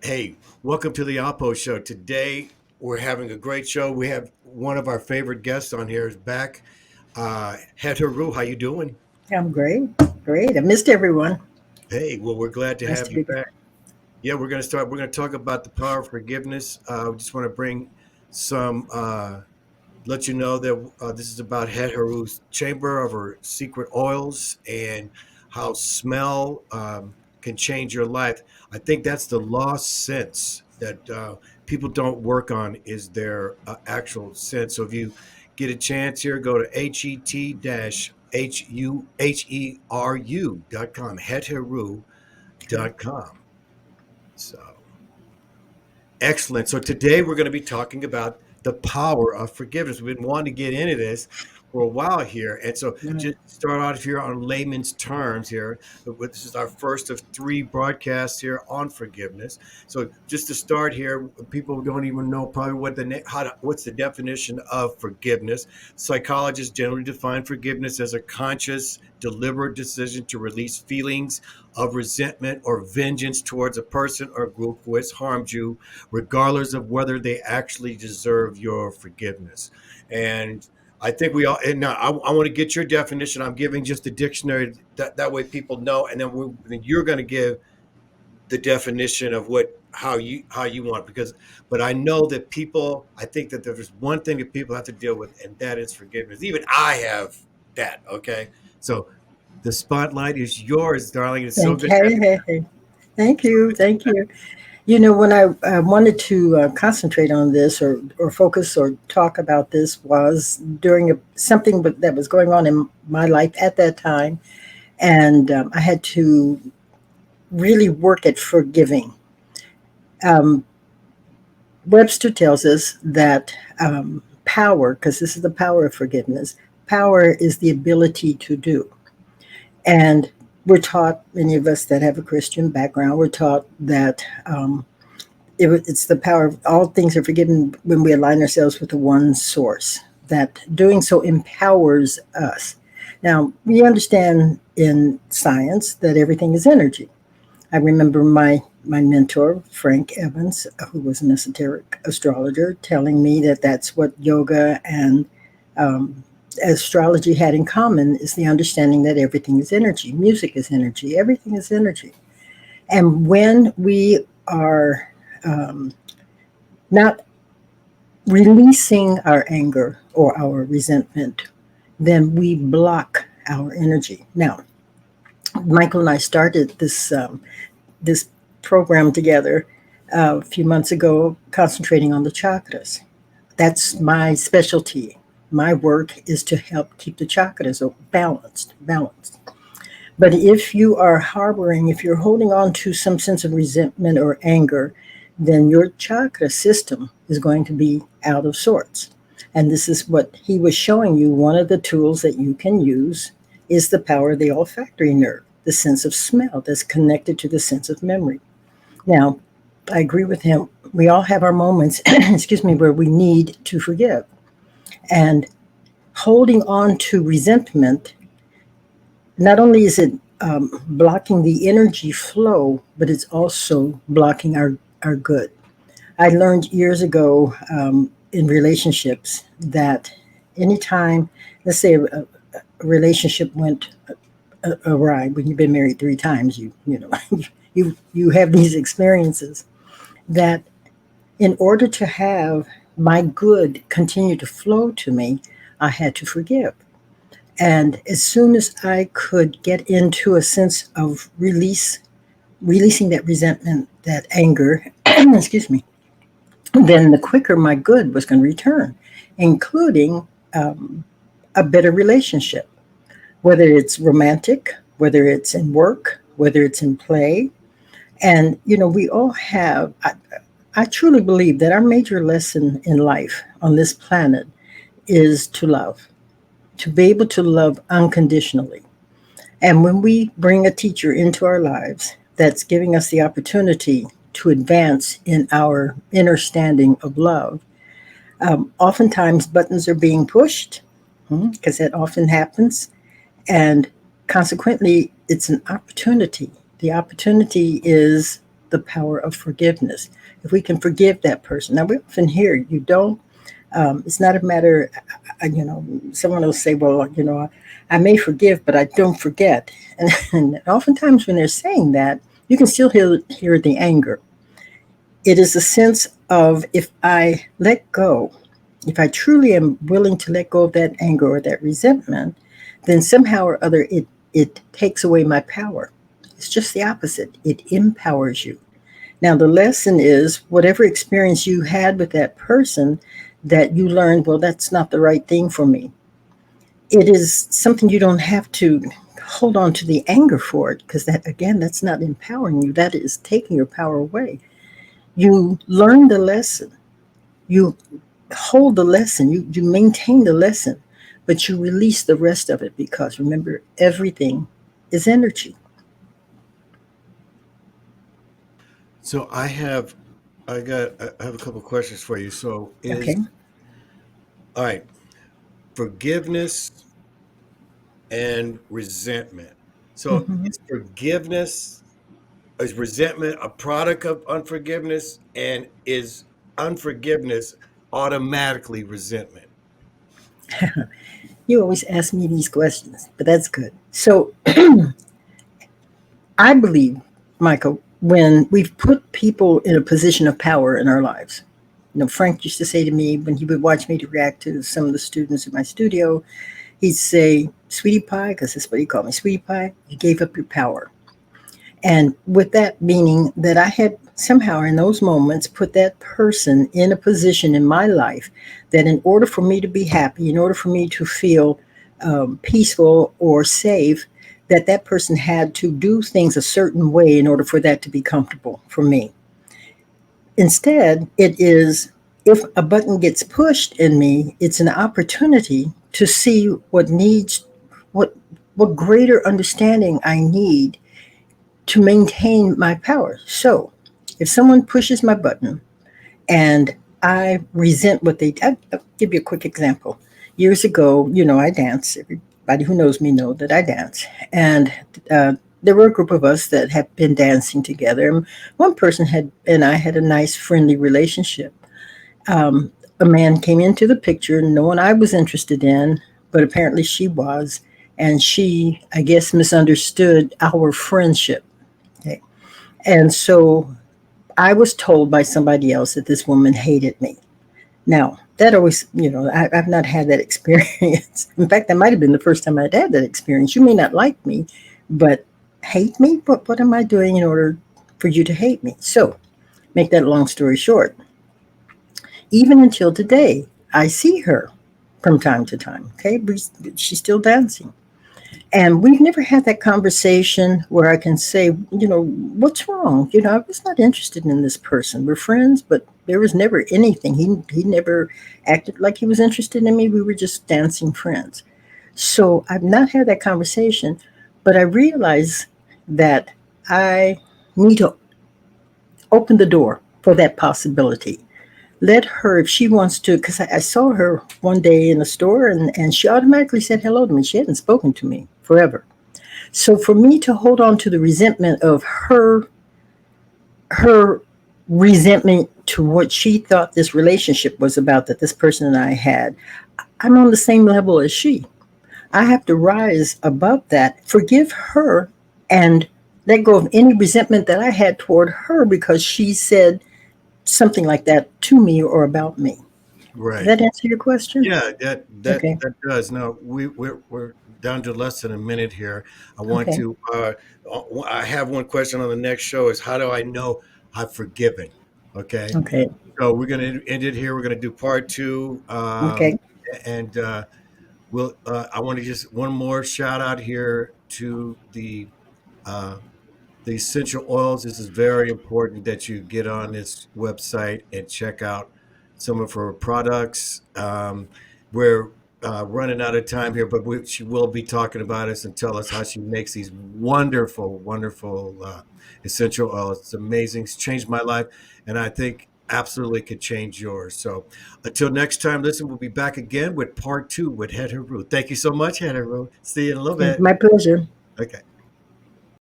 Hey, welcome to the Oppo Show. Today we're having a great show. We have one of our favorite guests on here is back. Het-Heru, how you doing? I'm great. Great. I missed everyone. Hey, well, we're glad to Nice have to you be back. back. Yeah, we're going to start. We're going to talk about the power of forgiveness. We just want to bring some, let you know that this is about Het-Heru's chamber of her secret oils and how smell can change your life. I think that's the lost sense that people don't work on is their actual sense. So if you get a chance here, go to het-heru.com, het-heru.com. So excellent. So today we're going to be talking about the power of forgiveness. We've been wanting to get into this for a while here. And so Mm. just start out here on layman's terms here. This is our first of three broadcasts here on forgiveness. So just to start here, people don't even know probably what's the definition of forgiveness. Psychologists generally define forgiveness as a conscious, deliberate decision to release feelings of resentment or vengeance towards a person or group who has harmed you regardless of whether they actually deserve your forgiveness. And I think we all, and now I want to get your definition. I'm giving just the dictionary that way people know, and then you're going to give the definition of how you want because but I know that people I think that there's one thing that people have to deal with and that is forgiveness. Even I have that. Okay, so the spotlight is yours, darling. It's so Thank good you. to Hey, have you. hey, hey. Thank So you. good to Thank you. When I wanted to concentrate on this or focus or talk about this was during something that was going on in my life at that time. And I had to really work at forgiving. Um, Webster tells us that power, because this is the power of forgiveness, power is the ability to do. And we're taught, many of us that have a Christian background, we're taught that it's the power of all things are forgiven when we align ourselves with the one source, that doing so empowers us. Now, we understand in science that everything is energy. I remember my mentor, Frank Evans, who was an esoteric astrologer, telling me that that's what yoga and um, astrology had in common is the understanding that everything is energy. Music is energy. Everything is energy. And when we are not releasing our anger or our resentment, then we block our energy. Now, Michael and I started this program together a few months ago, concentrating on the chakras. That's my specialty. My work is to help keep the chakras balanced. But if you are harboring, if you're holding on to some sense of resentment or anger, then your chakra system is going to be out of sorts. And this is what he was showing you. One of the tools that you can use is the power of the olfactory nerve, the sense of smell that's connected to the sense of memory. Now, I agree with him. We all have our moments, excuse me, where we need to forgive. And holding on to resentment, not only is it blocking the energy flow, but it's also blocking our good. I learned years ago in relationships that anytime, let's say a relationship went awry when you've been married 3 times, you know you have these experiences that in order to have my good continue to flow to me, I had to forgive. And as soon as I could get into a sense of releasing that resentment, that anger, excuse me, then the quicker my good was going to return, including a better relationship, whether it's romantic, whether it's in work, whether it's in play. And, we all have, I truly believe that our major lesson in life on this planet is to love, to be able to love unconditionally. And when we bring a teacher into our lives that's giving us the opportunity to advance in our understanding of love, oftentimes buttons are being pushed because that often happens. And consequently, it's an opportunity. The opportunity is the power of forgiveness. If we can forgive that person. Now, we often hear you don't. It's not a matter, someone will say, well, I may forgive, but I don't forget. And oftentimes when they're saying that, you can still hear the anger. It is a sense of if I let go, if I truly am willing to let go of that anger or that resentment, then somehow or other it takes away my power. It's just the opposite. It empowers you. Now, the lesson is whatever experience you had with that person that you learned, well, that's not the right thing for me. It is something you don't have to hold on to the anger for it because that, again, that's not empowering you. That is taking your power away. You learn the lesson. You hold the lesson. You maintain the lesson, but you release the rest of it because remember, everything is energy. So I have a couple questions for you. So Okay. is all right, forgiveness and resentment. So Hmm. is resentment a product of unforgiveness, and is unforgiveness automatically resentment? You always ask me these questions, but that's good. So I believe, Michael, when we've put people in a position of power in our lives, Frank used to say to me when he would watch me to react to some of the students in my studio, he'd say, Sweetie Pie, because that's what he called me, Sweetie Pie, you gave up your power. And with that meaning that I had somehow in those moments put that person in a position in my life that in order for me to be happy, in order for me to feel peaceful or safe, that that person had to do things a certain way in order for that to be comfortable for me. Instead, it is if a button gets pushed in me, it's an opportunity to see what what greater understanding I need to maintain my power. So, if someone pushes my button and I resent what they did, I'll give you a quick example. Years ago, I dance. Everybody who knows me know that I dance. And there were a group of us that had been dancing together. And one person had and I had a nice, friendly relationship. Um, a man came into the picture, no one I was interested in, but apparently she was. And she, I guess, misunderstood our friendship. Okay. And so I was told by somebody else that this woman hated me. Now, that always, I've not had that experience. In fact, that might have been the first time I'd had that experience. You may not like me, but hate me? What am I doing in order for you to hate me? So, make that a long story short, even until today, I see her from time to time. Okay, she's still dancing. And we've never had that conversation where I can say, what's wrong? I was not interested in this person. We're friends, but there was never anything. He never acted like he was interested in me. We were just dancing friends. So I've not had that conversation, but I realize that I need to open the door for that possibility. Let her, if she wants to, because I saw her one day in the store and she automatically said hello to me. She hadn't spoken to me forever. So for me to hold on to the resentment of her resentment to what she thought this relationship was about that this person and I had, I'm on the same level as she. I have to rise above that, forgive her, and let go of any resentment that I had toward her because she said something like that to me or about me. Does Right. that answer your question? Yeah, Okay. that does. Now we're down to less than a minute here. I want Okay. to. I have one question on the next show. Is how do I know I've forgiven? Okay, Okay. so we're going to end it here. We're going to do part two, Okay. and we'll. I want to just one more shout out here to uh, the essential oils. This is very important that you get on this website and check out some of her products. We're running out of time here, but she will be talking about us and tell us how she makes these wonderful, wonderful essential oils. It's amazing. It's changed my life, and I think absolutely could change yours. So until next time, listen, we'll be back again with part two with Het-Heru. Thank you so much, Het-Heru. See you in a little Okay. bit. My pleasure. Okay.